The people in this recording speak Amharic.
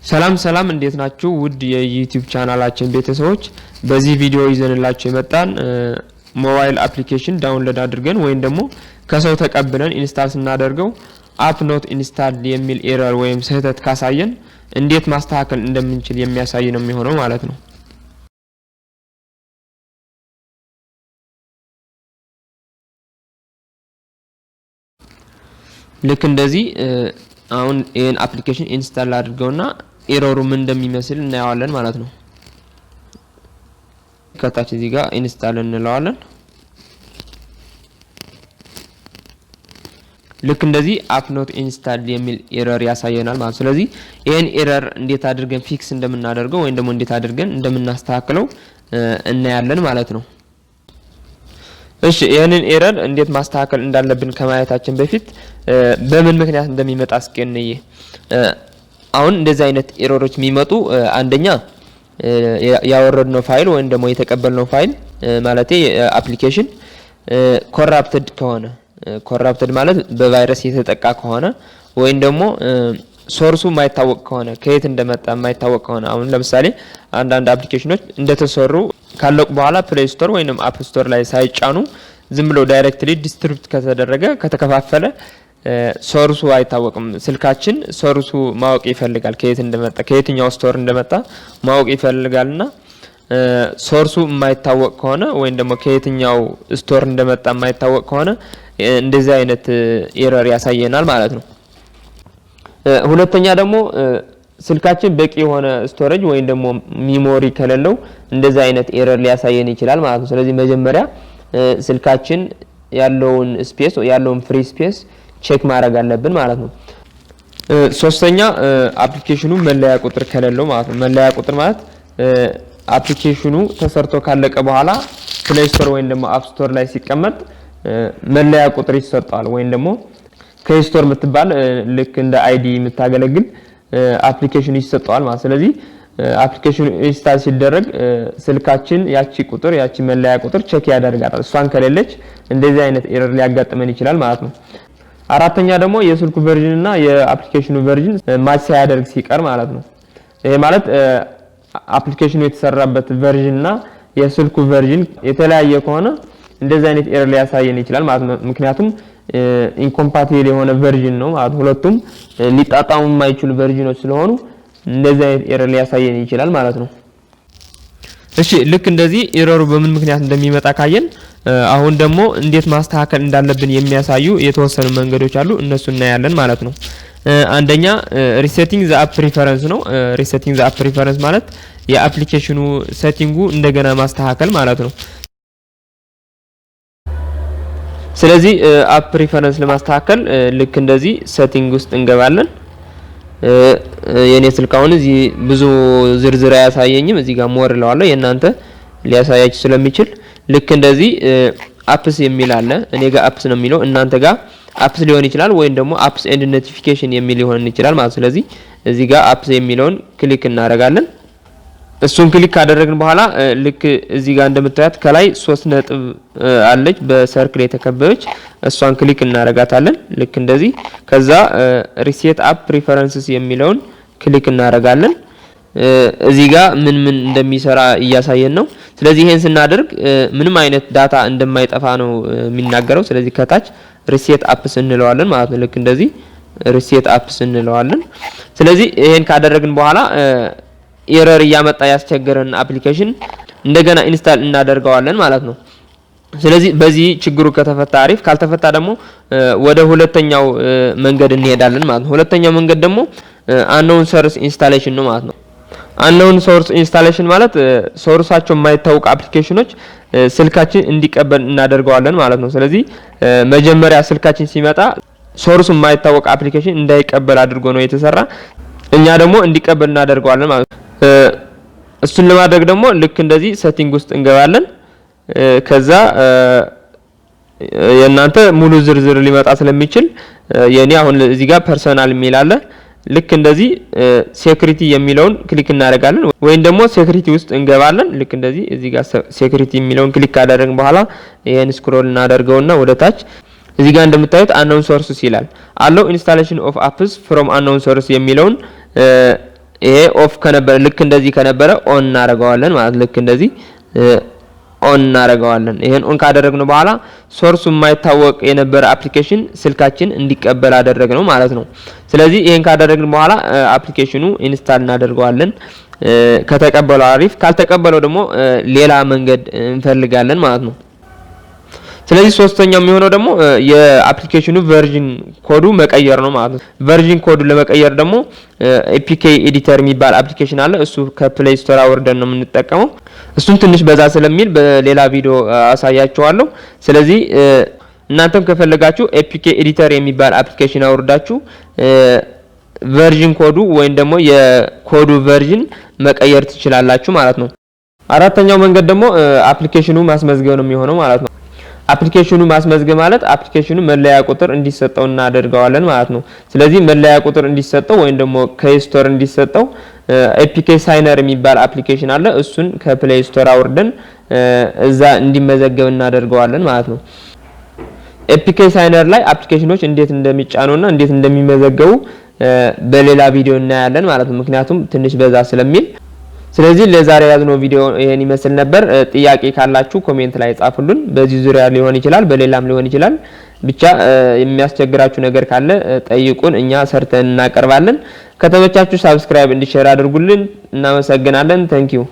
ሰላም እንዴት ናችሁ ውድ የዩቲዩብ ቻናላችን ቤተሰቦች በዚህ ቪዲዮ ይዘንላችሁ የመጣን ሞባይል አፕሊኬሽን ዳውንሎድ አድርገን ወይም ደግሞ ከሰው ተቀብለን ኢንስታል ስናደርገው አፕ ኖት ኢንስታል የሚል ኤረር ወይም ስህተት ካሳየን እንዴት ማስተካከል እንደምንችል የሚያሳይ ነው የሚሆነው ማለት ነው። ልክ እንደዚህ አሁን ይሄን አፕሊኬሽን ኢንስታል አድርገውና ኤረሩ ምን እንደሚመስል እናያለን ማለት ነው። ከታች እዚህ ጋር ኢንስታል እንለዋለን። ልክ እንደዚህ አፕ ኖት ኢንስታል የሚል ኤረር ያሳየናል ማለት ነው። ስለዚህ ይሄን ኤረር እንዴት አድርገን ፊክስ እንደምናደርገው ወይም ደግሞ እንዴት አድርገን እንደምናስተካክለው እናያለን ማለት ነው። እሺ ይሄንን ኤረር እንዴት ማስተካከል እንዳለብን ከማየታችን በፊት በምን ምክንያት እንደሚመጣ እስኪ አሁን እንደዚህ አይነት ኤረሮች የሚመጡ አንደኛ ያወረድነው ፋይል ወይም ደግሞ የተቀበልነው ፋይል ማለት አፕሊኬሽን ኮራፕትድ ከሆነ ኮራፕትድ ማለት በቫይረስ የተጠቃ ከሆነ ወይም ደግሞ ሶርሱ ማይታወቅ ከሆነ ከየት እንደመጣ ማይታወቅ ከሆነ አሁን ለምሳሌ አንዳንድ አፕሊኬሽኖች እንደተሰሩ ካለቁ በኋላ ፕሌይ ስቶር ወይንም አፕ ስቶር ላይ ሳይጫኑ ዝም ብሎ ዳይሬክትሊ ዲስትሪቢዩት ከተደረገ ከተከፋፈለ ሶርሱ አይታወቅም። ስልካችን ሶርሱ ማወቅ ይፈልጋል ከየት እንደመጣ ከየትኛው ስቶር እንደመጣ ማወቅ ይፈልጋልና ሶርሱ የማይታወቅ ከሆነ ወይም ደግሞ ከየትኛው ስቶር እንደመጣ የማይታወቅ ከሆነ እንደዚህ አይነት ኤረር ያሳየናል ማለት ነው። ሁለተኛ ደግሞ ስልካችን በቂ የሆነ ስቶሬጅ ወይም ደግሞ ሚሞሪ ከሌለው እንደዚህ አይነት ኤረር ሊያሳየን ይችላል ማለት ነው። ስለዚህ መጀመሪያ ስልካችን ያለውን ስፔስ ያለውን ፍሪ ስፔስ ቼክ ማድረግ አለብን ማለት ነው። ሶስተኛ አፕሊኬሽኑ መለያ ቁጥር ከሌለው ማለት ነው። መለያ ቁጥር ማለት አፕሊኬሽኑ ተሰርቶ ካለቀ በኋላ ፕሌይ ስቶር ወይም ደግሞ አፕ ስቶር ላይ ሲቀመጥ መለያ ቁጥር ይሰጣል ወይም ደግሞ ከስቶር የምትባል ልክ እንደ አይዲ የምታገለግል አፕሊኬሽን ይሰጣል ማለት። ስለዚህ አፕሊኬሽኑ ኢንስታል ሲደረግ ስልካችን ያቺ ቁጥር ያቺ መለያ ቁጥር ቼክ ያደርጋል። እሷን ከሌለች እንደዚህ አይነት ኤረር ሊያጋጥመን ይችላል ማለት ነው። አራተኛ ደግሞ የስልኩ ቨርዥን እና የአፕሊኬሽኑ ቨርዥን ማች ሳያደርግ ሲቀር ማለት ነው። ይሄ ማለት አፕሊኬሽኑ የተሰራበት ቨርዥን እና የስልኩ ቨርዥን የተለያየ ከሆነ እንደዚህ አይነት ኤረር ሊያሳየን ይችላል ማለት ነው። ምክንያቱም ኢንኮምፓቲብል የሆነ ቨርዥን ነው ማለት ሁለቱም ሊጣጣሙ የማይችሉ ቨርዥኖች ስለሆኑ እንደዚህ አይነት ኤረር ሊያሳየን ይችላል ማለት ነው። እሺ ልክ እንደዚህ ኤረሩ በምን ምክንያት እንደሚመጣ ካየን አሁን ደግሞ እንዴት ማስተካከል እንዳለብን የሚያሳዩ የተወሰኑ መንገዶች አሉ። እነሱ እናያለን ማለት ነው። አንደኛ ሪሴቲንግ ዘ አፕ ፕሪፈረንስ ነው። ሪሴቲንግ ዘ አፕ ፕሪፈረንስ ማለት የአፕሊኬሽኑ ሴቲንጉ እንደገና ማስተካከል ማለት ነው። ስለዚህ አፕ ፕሪፈረንስ ለማስተካከል ልክ እንደዚህ ሴቲንግ ውስጥ እንገባለን። የኔ ስልክ አሁን እዚህ ብዙ ዝርዝር አያሳየኝም። እዚህ ጋር ሞር ለዋለው የናንተ ሊያሳያችሁ ስለሚችል ልክ እንደዚህ አፕስ የሚል አለ። እኔ ጋር አፕስ ነው የሚለው እናንተ ጋር አፕስ ሊሆን ይችላል ወይም ደግሞ አፕስ ኤንድ ኖቲፊኬሽን የሚል ሊሆን ይችላል ማለት። ስለዚህ እዚህ ጋር አፕስ የሚለውን ክሊክ እናደርጋለን። እሱን ክሊክ ካደረግን በኋላ ልክ እዚህ ጋር እንደምታዩት ከላይ 3 ነጥብ አለች በሰርክል የተከበበች እሷን ክሊክ እናደርጋታለን ልክ እንደዚህ። ከዛ ሪሴት አፕ ፕሪፈረንስስ የሚለውን ክሊክ እናደርጋለን። እዚህ ጋር ምን እንደሚሰራ እያሳየን ነው። ስለዚህ ይሄን ስናደርግ ምንም አይነት ዳታ እንደማይጠፋ ነው የሚናገረው። ስለዚህ ከታች ሪሴት አፕስ እንለዋለን ማለት ነው። ልክ እንደዚህ ሪሴት አፕስ እንለዋለን። ስለዚህ ይሄን ካደረግን በኋላ ኤረር ያመጣ ያስቸገረን አፕሊኬሽን እንደገና ኢንስታል እናደርገዋለን ማለት ነው። ስለዚህ በዚህ ችግሩ ከተፈታ አሪፍ፣ ካልተፈታ ደግሞ ወደ ሁለተኛው መንገድ እንሄዳለን ማለት ነው። ሁለተኛው መንገድ ደግሞ unknown source installation ነው ማለት ነው። unknown source installation ማለት ሶርሳቸው የማይታወቅ አፕሊኬሽኖች ስልካችን እንዲቀበል እናደርገዋለን ማለት ነው። ስለዚህ መጀመሪያ ስልካችን ሲመጣ ሶርሱ የማይታወቅ አፕሊኬሽን እንዳይቀበል አድርጎ ነው የተሰራ። እኛ ደግሞ እንዲቀበል እናደርገዋለን ማለት ነው። እሱን ለማድረግ ደግሞ ልክ እንደዚህ ሴቲንግ ውስጥ እንገባለን። ከዛ የናንተ ሙሉ ዝርዝር ሊመጣ ስለሚችል የኔ አሁን እዚህ ጋር ፐርሰናል የሚል አለ። ልክ እንደዚህ ሴኩሪቲ የሚለውን ክሊክ እናደርጋለን ወይም ደግሞ ሴኩሪቲ ውስጥ እንገባለን። ልክ እንደዚህ እዚህ ጋር ሴኩሪቲ የሚለውን ክሊክ ካደረግን በኋላ ይሄን ስክሮል እናደርገውና ወደ ታች እዚህ ጋር እንደምታዩት unknown sources ይላል። allow installation of apps from unknown source የሚለውን ይሄ ኦፍ ከነበረ ልክ እንደዚህ ከነበረ ኦን እናደርገዋለን ማለት ልክ እንደዚህ ኦን እናደርገዋለን። ይሄን ኦን ካደረግነው በኋላ ሶርሱ የማይታወቅ የነበረ አፕሊኬሽን ስልካችን እንዲቀበል አደረግነው ማለት ነው። ስለዚህ ይሄን ካደረግን በኋላ አፕሊኬሽኑ ኢንስታል እናደርገዋለን። ከተቀበለው አሪፍ፣ ካልተቀበለው ደግሞ ሌላ መንገድ እንፈልጋለን ማለት ነው። ስለዚህ ሶስተኛው የሚሆነው ደግሞ የአፕሊኬሽኑ ቨርዥን ኮዱ መቀየር ነው ማለት ነው። ቨርዥን ኮዱ ለመቀየር ደግሞ ኤፒኬ ኤዲተር የሚባል አፕሊኬሽን አለ። እሱ ከፕሌይ ስቶር አወርደን ነው የምንጠቀመው። እሱም ትንሽ በዛ ስለሚል በሌላ ቪዲዮ አሳያችኋለሁ። ስለዚህ እናንተም ከፈለጋችሁ ኤፒኬ ኤዲተር የሚባል አፕሊኬሽን አውርዳችሁ ቨርዥን ኮዱ ወይም ደግሞ የኮዱ ቨርዥን መቀየር ትችላላችሁ ማለት ነው። አራተኛው መንገድ ደግሞ አፕሊኬሽኑ ማስመዝገብ ነው የሚሆነው ማለት ነው። አፕሊኬሽኑ ማስመዝገብ ማለት አፕሊኬሽኑ መለያ ቁጥር እንዲሰጠው እናደርጋለን ማለት ነው። ስለዚህ መለያ ቁጥር እንዲሰጠው ወይም ደግሞ ከስቶር እንዲሰጠው ኤፒኬ ሳይነር የሚባል አፕሊኬሽን አለ። እሱን ከፕሌይ ስቶር አውርደን እዛ እንዲመዘገብ እናደርገዋለን ማለት ነው። ኤፒኬ ሳይነር ላይ አፕሊኬሽኖች እንዴት እንደሚጫኑና እንዴት እንደሚመዘገቡ በሌላ ቪዲዮ እናያለን ማለት ነው። ምክንያቱም ትንሽ በዛ ስለሚል። ስለዚህ ለዛሬ ያዝነው ቪዲዮ ይሄን ይመስል ነበር። ጥያቄ ካላችሁ ኮሜንት ላይ ጻፉልን። በዚህ ዙሪያ ሊሆን ይችላል፣ በሌላም ሊሆን ይችላል። ብቻ የሚያስቸግራችሁ ነገር ካለ ጠይቁን፣ እኛ ሰርተን እናቀርባለን። ከተመቻችሁ ሳብስክራይብ እንዲሸር አድርጉልን። እናመሰግናለን። ታንኪዩ